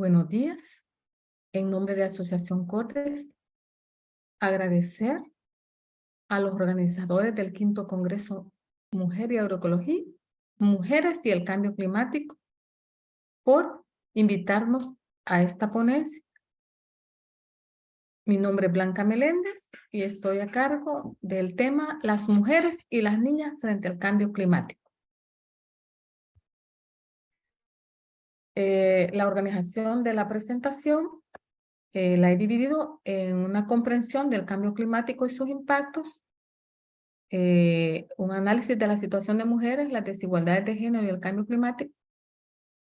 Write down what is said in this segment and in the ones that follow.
Buenos días. En nombre de Asociación Cortes, agradecer a los organizadores del quinto Congreso Mujer y Agroecología, Mujeres y el Cambio Climático, por invitarnos a esta ponencia. Mi nombre es Blanca Meléndez y estoy a cargo del tema Las mujeres y las niñas frente al cambio climático. La organización de la presentación la he dividido en una comprensión del cambio climático y sus impactos, un análisis de la situación de mujeres, las desigualdades de género y el cambio climático,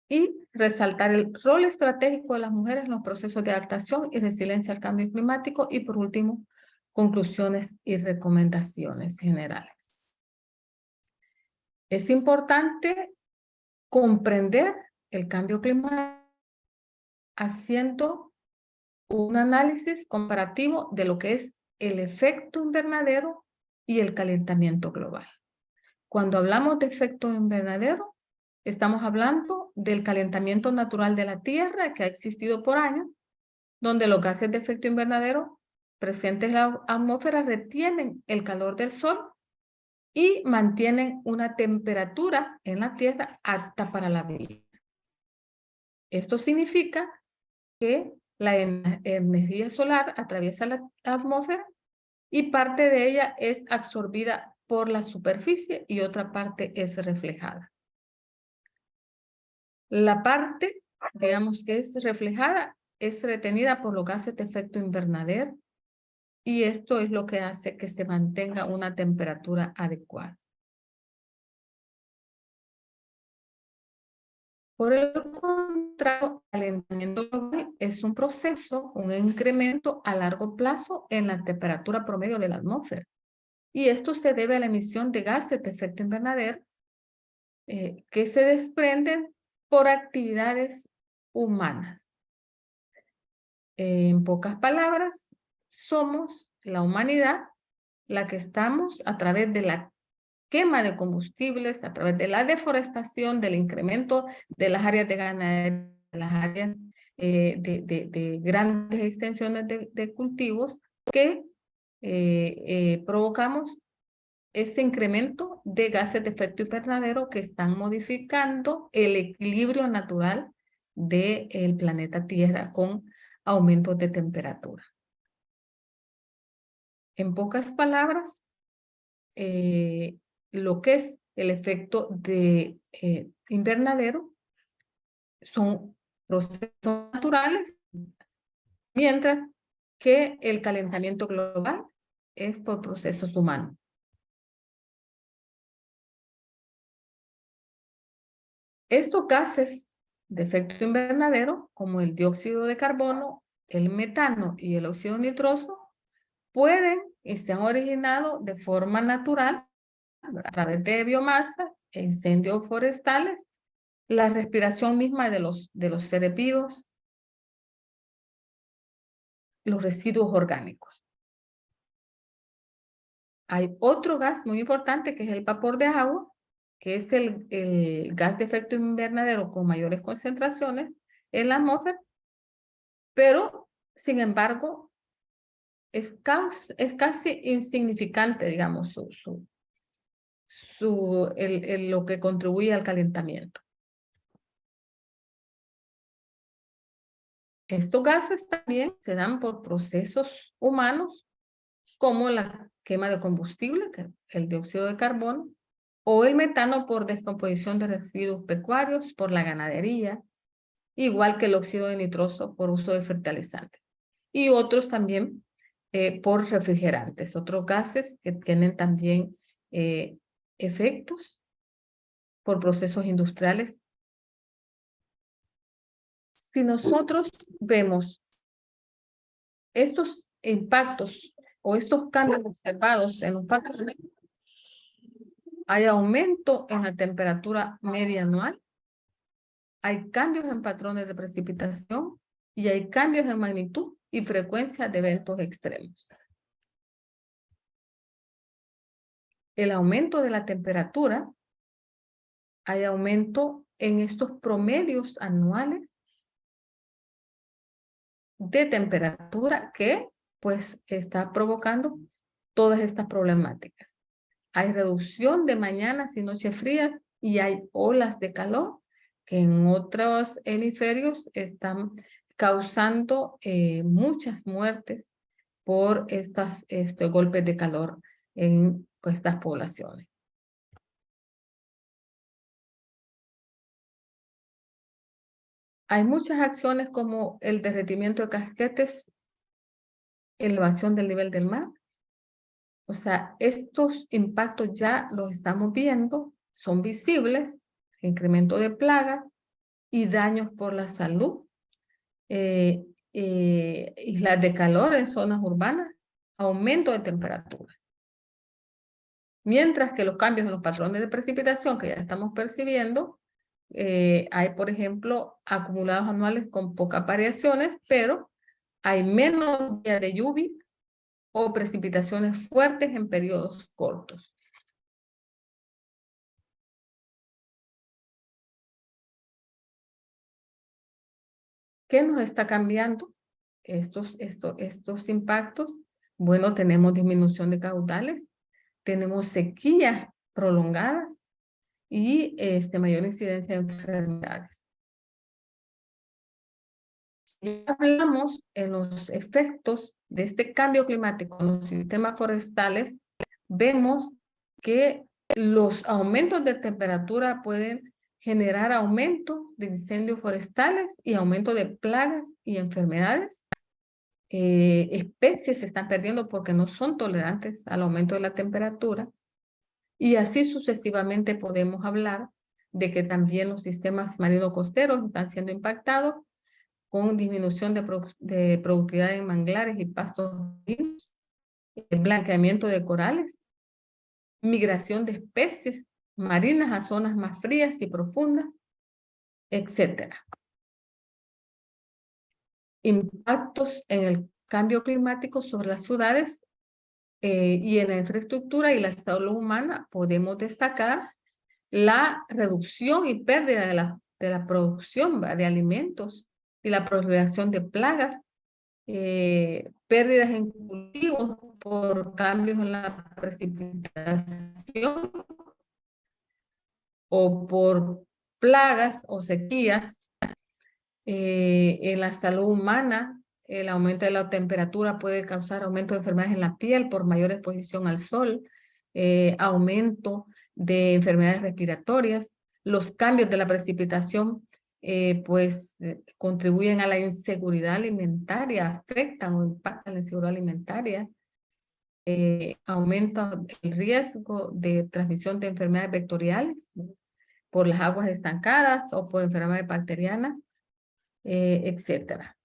y resaltar el rol estratégico de las mujeres en los procesos de adaptación y resiliencia al cambio climático, y por último, conclusiones y recomendaciones generales. Es importante comprender el cambio climático haciendo un análisis comparativo de lo que es el efecto invernadero y el calentamiento global. Cuando hablamos de efecto invernadero, estamos hablando del calentamiento natural de la Tierra que ha existido por años, donde los gases de efecto invernadero presentes en la atmósfera retienen el calor del Sol y mantienen una temperatura en la Tierra apta para la vida. Esto significa que la energía solar atraviesa la atmósfera y parte de ella es absorbida por la superficie y otra parte es reflejada. La parte, digamos, que es reflejada es retenida por los gases de efecto invernadero, y esto es lo que hace que se mantenga una temperatura adecuada. Por el contrario, el calentamiento global es un proceso, un incremento a largo plazo en la temperatura promedio de la atmósfera. Y esto se debe a la emisión de gases de efecto invernadero que se desprenden por actividades humanas. En pocas palabras, somos la humanidad la que estamos a través de la quema de combustibles, a través de la deforestación, del incremento de las áreas de ganadería, de las áreas de grandes extensiones de cultivos, que provocamos ese incremento de gases de efecto invernadero que están modificando el equilibrio natural del planeta Tierra con aumentos de temperatura. En pocas palabras, lo que es el efecto de invernadero son procesos naturales, mientras que el calentamiento global es por procesos humanos. Estos gases de efecto invernadero, como el dióxido de carbono, el metano y el óxido nitroso, pueden y se han originado de forma natural a través de biomasa e incendios forestales, la respiración misma de los seres vivos, los residuos orgánicos. Hay otro gas muy importante que es el vapor de agua, que es el gas de efecto invernadero con mayores concentraciones en la atmósfera, pero sin embargo es casi insignificante, digamos, lo que contribuye al calentamiento. Estos gases también se dan por procesos humanos, como la quema de combustible, que es el dióxido de carbono, o el metano por descomposición de residuos pecuarios, por la ganadería, igual que el óxido de nitroso por uso de fertilizantes. Y otros también por refrigerantes, otros gases que tienen también efectos por procesos industriales. Si nosotros vemos estos impactos o estos cambios observados en los patrones, hay aumento en la temperatura media anual, hay cambios en patrones de precipitación y hay cambios en magnitud y frecuencia de eventos extremos. El aumento de la temperatura, hay aumento en estos promedios anuales de temperatura que pues está provocando todas estas problemáticas. Hay reducción de mañanas y noches frías y hay olas de calor que en otros hemisferios están causando muchas muertes por estos golpes de calor en pues, estas poblaciones. Hay muchas acciones como el derretimiento de casquetes, elevación del nivel del mar. O sea, estos impactos ya los estamos viendo, son visibles, incremento de plagas y daños por la salud, islas de calor en zonas urbanas, aumento de temperatura. Mientras que los cambios en los patrones de precipitación que ya estamos percibiendo, hay, por ejemplo, acumulados anuales con pocas variaciones, pero hay menos días de lluvia o precipitaciones fuertes en periodos cortos. ¿Qué nos está cambiando estos impactos? Bueno, tenemos disminución de caudales, tenemos sequías prolongadas y mayor incidencia de enfermedades. Si hablamos en los efectos de este cambio climático en los sistemas forestales, vemos que los aumentos de temperatura pueden generar aumento de incendios forestales y aumento de plagas y enfermedades. Especies se están perdiendo porque no son tolerantes al aumento de la temperatura. Y así sucesivamente podemos hablar de que también los sistemas marino-costeros están siendo impactados con disminución de productividad en manglares y pastos marinos, blanqueamiento de corales, migración de especies marinas a zonas más frías y profundas, etc. Impactos en el cambio climático sobre las ciudades y en la infraestructura y la salud humana podemos destacar la reducción y pérdida de la producción de alimentos y la proliferación de plagas, pérdidas en cultivos por cambios en la precipitación o por plagas o sequías, en la salud humana. El aumento de la temperatura puede causar aumento de enfermedades en la piel por mayor exposición al sol, aumento de enfermedades respiratorias. Los cambios de la precipitación contribuyen a la inseguridad alimentaria, afectan o impactan la inseguridad alimentaria, aumenta el riesgo de transmisión de enfermedades vectoriales por las aguas estancadas o por enfermedades bacterianas, etcétera.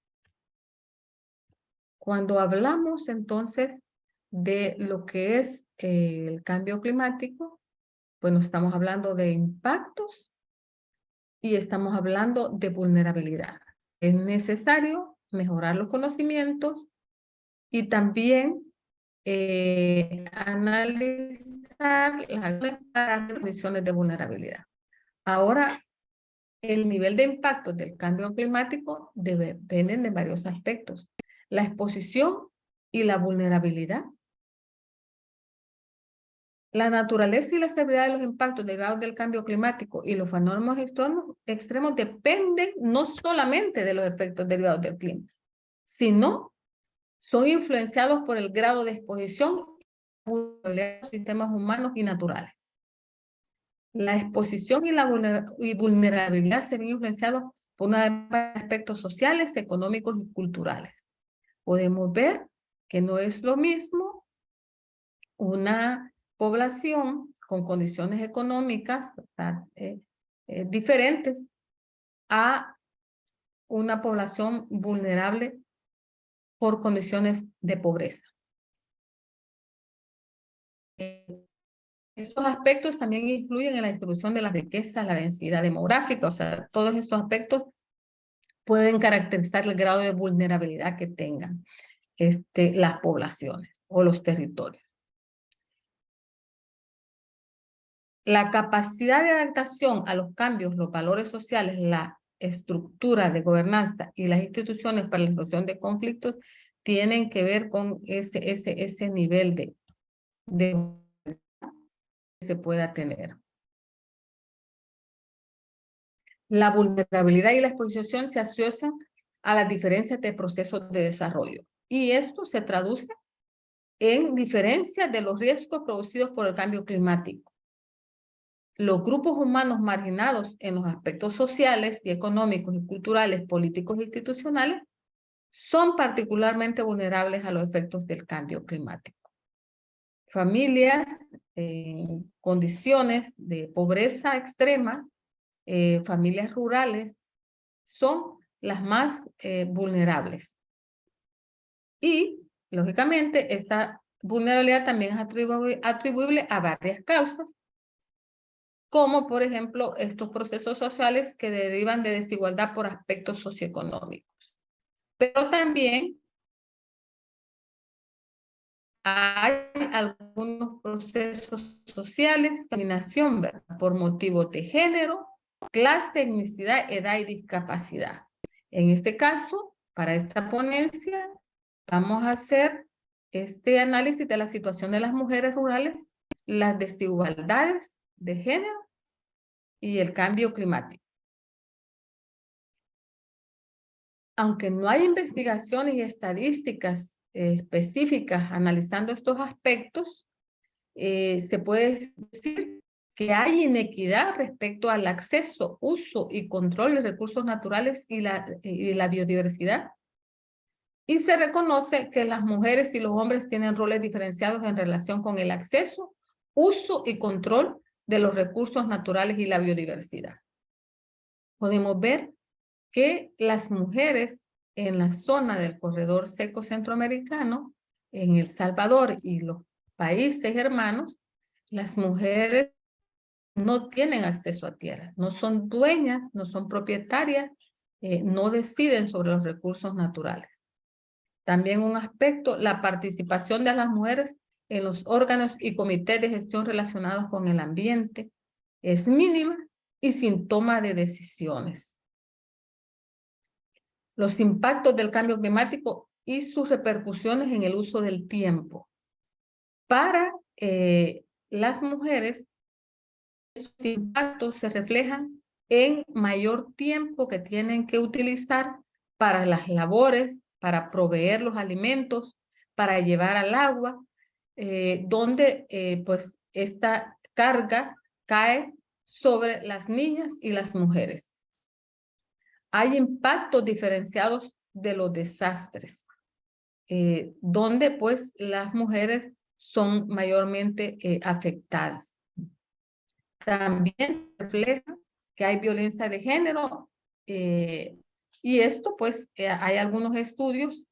Cuando hablamos entonces de lo que es el cambio climático, bueno, estamos hablando de impactos y estamos hablando de vulnerabilidad. Es necesario mejorar los conocimientos y también analizar las condiciones de vulnerabilidad. Ahora, el nivel de impacto del cambio climático dependen de varios aspectos. La exposición y la vulnerabilidad. La naturaleza y la severidad de los impactos derivados del cambio climático y los fenómenos extremos dependen no solamente de los efectos derivados del clima, sino son influenciados por el grado de exposición de los sistemas humanos y naturales. La exposición y la vulnerabilidad se ven influenciados por unos aspectos sociales, económicos y culturales. Podemos ver que no es lo mismo una población con condiciones económicas diferentes a una población vulnerable por condiciones de pobreza. Estos aspectos también influyen en la distribución de la riqueza, la densidad demográfica, o sea, todos estos aspectos pueden caracterizar el grado de vulnerabilidad que tengan las poblaciones o los territorios. La capacidad de adaptación a los cambios, los valores sociales, la estructura de gobernanza y las instituciones para la resolución de conflictos tienen que ver con ese nivel de que se pueda tener. La vulnerabilidad y la exposición se asocian a las diferencias de procesos de desarrollo. Y esto se traduce en diferencias de los riesgos producidos por el cambio climático. Los grupos humanos marginados en los aspectos sociales y económicos y culturales, políticos e institucionales son particularmente vulnerables a los efectos del cambio climático. Familias en condiciones de pobreza extrema, familias rurales, son las más vulnerables. Y, lógicamente, esta vulnerabilidad también es atribuible a varias causas, como por ejemplo estos procesos sociales que derivan de desigualdad por aspectos socioeconómicos. Pero también hay algunos procesos sociales, discriminación, ¿verdad?, por motivos de género, clase, etnicidad, edad y discapacidad. En este caso, para esta ponencia, vamos a hacer este análisis de la situación de las mujeres rurales, las desigualdades de género y el cambio climático. Aunque no hay investigaciones y estadísticas específicas analizando estos aspectos, se puede decir que hay inequidad respecto al acceso, uso y control de recursos naturales y la biodiversidad. Y se reconoce que las mujeres y los hombres tienen roles diferenciados en relación con el acceso, uso y control de los recursos naturales y la biodiversidad. Podemos ver que las mujeres en la zona del corredor seco centroamericano, en El Salvador y los países hermanos, las mujeres no tienen acceso a tierra, no son dueñas, no son propietarias, no deciden sobre los recursos naturales. También un aspecto, la participación de las mujeres en los órganos y comités de gestión relacionados con el ambiente es mínima y sin toma de decisiones. Los impactos del cambio climático y sus repercusiones en el uso del tiempo. Para las mujeres, estos impactos se reflejan en mayor tiempo que tienen que utilizar para las labores, para proveer los alimentos, para llevar al agua, donde pues esta carga cae sobre las niñas y las mujeres. Hay impactos diferenciados de los desastres, donde pues las mujeres son mayormente afectadas. También refleja que hay violencia de género y esto pues hay algunos estudios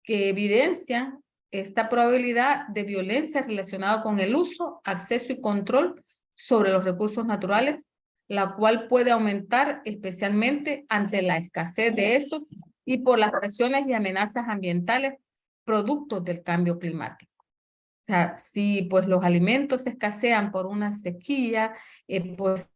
que evidencian esta probabilidad de violencia relacionada con el uso, acceso y control sobre los recursos naturales, la cual puede aumentar especialmente ante la escasez de estos y por las presiones y amenazas ambientales productos del cambio climático. O sea, si pues los alimentos escasean por una sequía, pues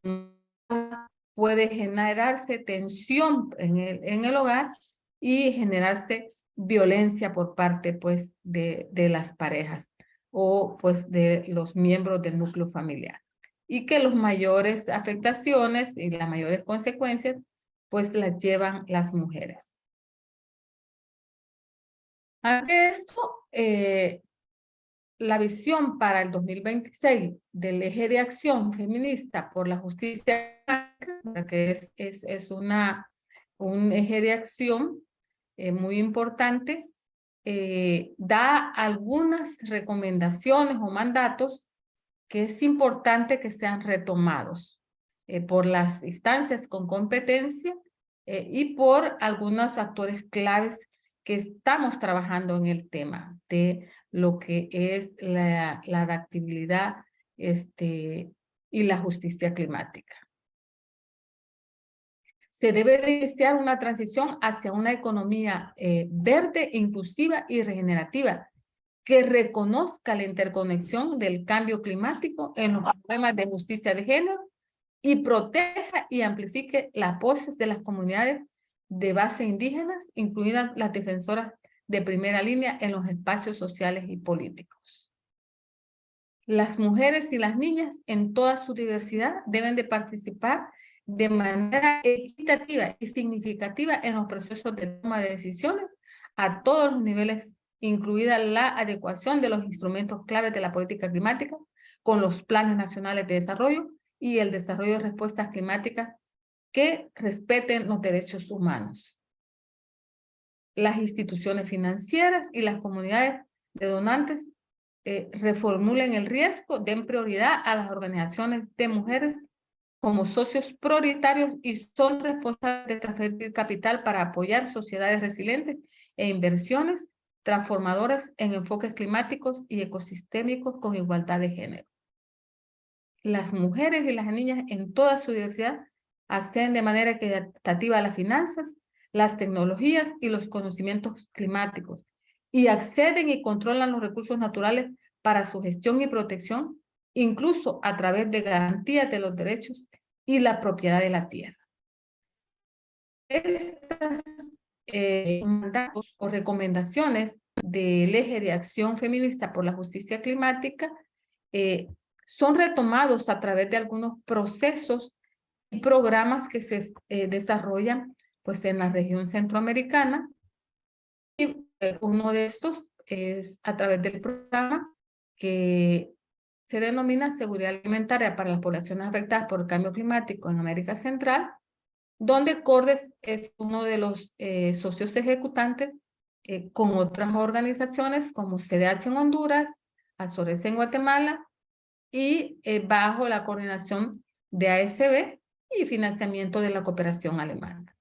puede generarse tensión en el hogar y generarse violencia por parte pues de las parejas o pues de los miembros del núcleo familiar. Y que las mayores afectaciones y las mayores consecuencias pues las llevan las mujeres. Ante esto, la visión para el 2026 del eje de acción feminista por la justicia, que es un eje de acción muy importante, da algunas recomendaciones o mandatos que es importante que sean retomados por las instancias con competencia y por algunos actores claves que estamos trabajando en el tema de lo que es la adaptabilidad y la justicia climática. Se debe de iniciar una transición hacia una economía verde, inclusiva y regenerativa que reconozca la interconexión del cambio climático en los problemas de justicia de género y proteja y amplifique las voces de las comunidades de base indígenas, incluidas las defensoras de primera línea en los espacios sociales y políticos. Las mujeres y las niñas en toda su diversidad deben de participar de manera equitativa y significativa en los procesos de toma de decisiones a todos los niveles, incluida la adecuación de los instrumentos claves de la política climática con los planes nacionales de desarrollo y el desarrollo de respuestas climáticas que respeten los derechos humanos. Las instituciones financieras y las comunidades de donantes reformulen el riesgo, den prioridad a las organizaciones de mujeres como socios prioritarios y son responsables de transferir capital para apoyar sociedades resilientes e inversiones transformadoras en enfoques climáticos y ecosistémicos con igualdad de género. Las mujeres y las niñas en toda su diversidad acceden de manera equitativa a las finanzas, las tecnologías y los conocimientos climáticos y acceden y controlan los recursos naturales para su gestión y protección, incluso a través de garantías de los derechos y la propiedad de la tierra. Estas mandatos o recomendaciones del eje de acción feminista por la justicia climática son retomados a través de algunos procesos y programas que se desarrollan pues, en la región centroamericana. Y uno de estos es a través del programa que se denomina Seguridad Alimentaria para las poblaciones afectadas por el cambio climático en América Central, donde CORDES es uno de los socios ejecutantes con otras organizaciones como CDH en Honduras, Azores en Guatemala y bajo la coordinación de ASB y financiamiento de la cooperación alemana.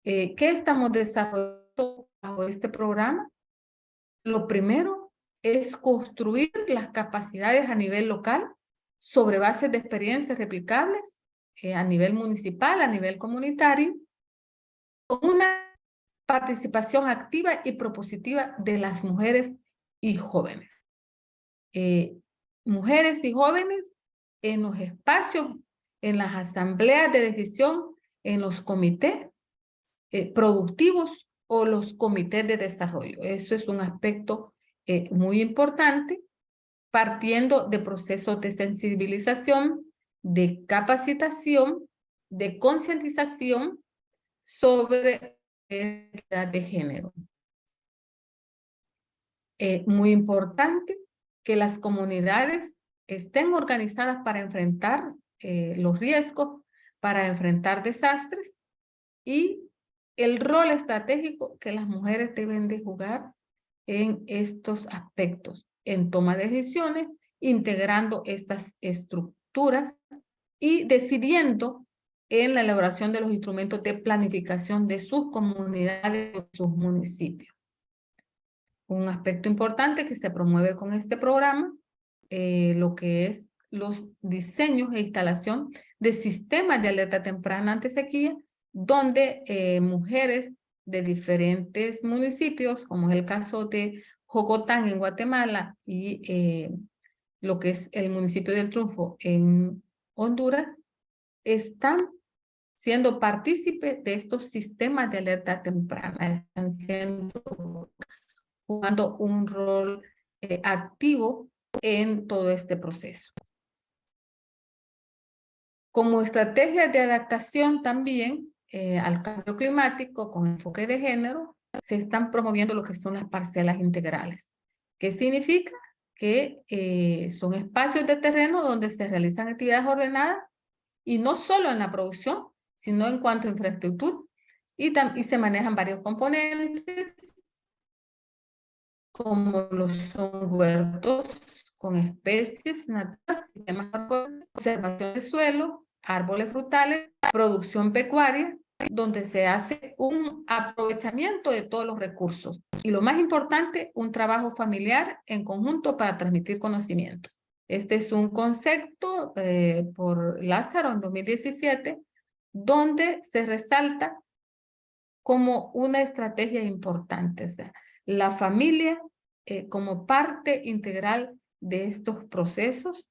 ¿Qué estamos desarrollando bajo este programa? Lo primero es construir las capacidades a nivel local sobre bases de experiencias replicables a nivel municipal, a nivel comunitario, con una participación activa y propositiva de las mujeres y jóvenes. Mujeres y jóvenes en los espacios, en las asambleas de decisión, en los comités productivos o los comités de desarrollo. Eso es un aspecto muy importante, partiendo de procesos de sensibilización, de capacitación, de concientización sobre equidad de género. Muy importante que las comunidades estén organizadas para enfrentar los riesgos, para enfrentar desastres y el rol estratégico que las mujeres deben de jugar en estos aspectos, en toma de decisiones, integrando estas estructuras y decidiendo en la elaboración de los instrumentos de planificación de sus comunidades o sus municipios. Un aspecto importante que se promueve con este programa, lo que es los diseños e instalación de sistemas de alerta temprana ante sequía, donde mujeres de diferentes municipios, como es el caso de Jocotán en Guatemala y lo que es el municipio del Triunfo en Honduras, están siendo partícipes de estos sistemas de alerta temprana, están jugando un rol activo en todo este proceso. Como estrategia de adaptación también al cambio climático con enfoque de género, se están promoviendo lo que son las parcelas integrales. ¿Qué significa? Que son espacios de terreno donde se realizan actividades ordenadas y no solo en la producción, sino en cuanto a infraestructura y se manejan varios componentes como lo son huertos con especies naturales, sistemas arbóreos, conservación de suelo, árboles frutales, producción pecuaria, donde se hace un aprovechamiento de todos los recursos. Y lo más importante, un trabajo familiar en conjunto para transmitir conocimiento. Este es un concepto por Lázaro en 2017, donde se resalta como una estrategia importante. O sea, la familia como parte integral de estos procesos,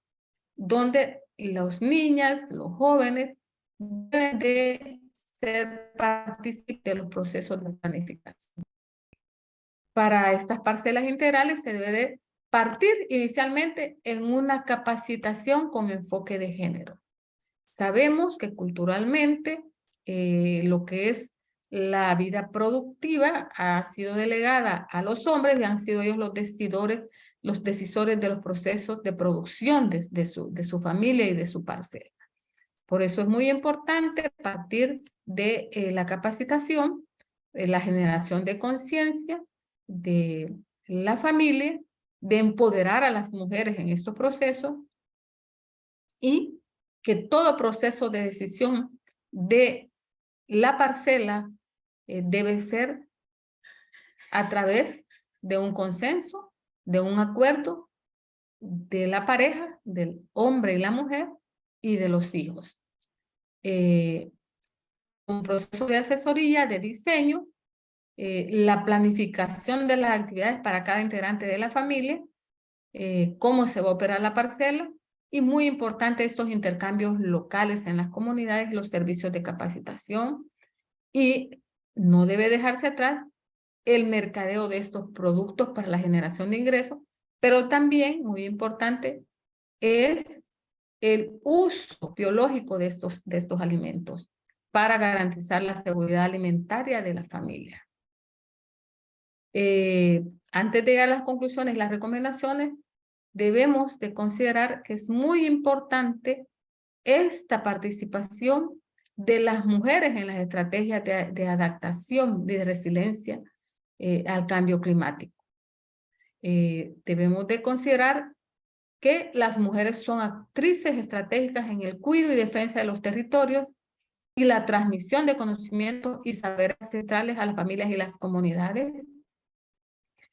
donde las niñas, los jóvenes, deben de ser partícipes de los procesos de planificación. Para estas parcelas integrales se debe de partir inicialmente en una capacitación con enfoque de género. Sabemos que culturalmente lo que es la vida productiva ha sido delegada a los hombres y han sido ellos los decisores de los procesos de producción de su familia y de su parcela. Por eso es muy importante partir de la capacitación, de la generación de conciencia de la familia, de empoderar a las mujeres en estos procesos y que todo proceso de decisión de la parcela debe ser a través de un consenso, de un acuerdo de la pareja, del hombre y la mujer y de los hijos. Un proceso de asesoría, de diseño, la planificación de las actividades para cada integrante de la familia, cómo se va a operar la parcela y muy importante estos intercambios locales en las comunidades, los servicios de capacitación y no debe dejarse atrás el mercadeo de estos productos para la generación de ingresos, pero también muy importante es el uso biológico de estos alimentos para garantizar la seguridad alimentaria de la familia. Antes de llegar a las conclusiones y las recomendaciones, debemos de considerar que es muy importante esta participación de las mujeres en las estrategias de adaptación, de resiliencia al cambio climático. Debemos de considerar que las mujeres son actrices estratégicas en el cuidado y defensa de los territorios y la transmisión de conocimientos y saberes ancestrales a las familias y las comunidades.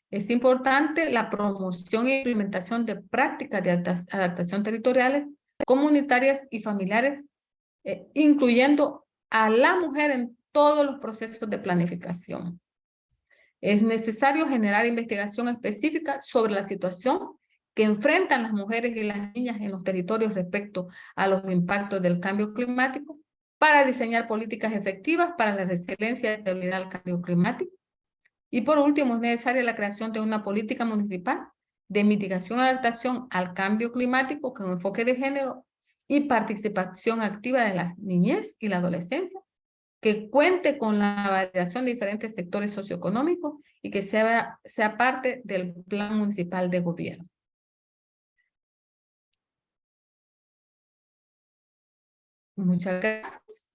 Es importante la promoción e implementación de prácticas de adaptación territoriales, comunitarias y familiares, incluyendo a la mujer en todos los procesos de planificación. Es necesario generar investigación específica sobre la situación que enfrentan las mujeres y las niñas en los territorios respecto a los impactos del cambio climático para diseñar políticas efectivas para la resiliencia y estabilidad al cambio climático. Y por último, es necesaria la creación de una política municipal de mitigación y adaptación al cambio climático con enfoque de género y participación activa de la niñez y la adolescencia, que cuente con la validación de diferentes sectores socioeconómicos y que sea parte del plan municipal de gobierno. Muchas gracias.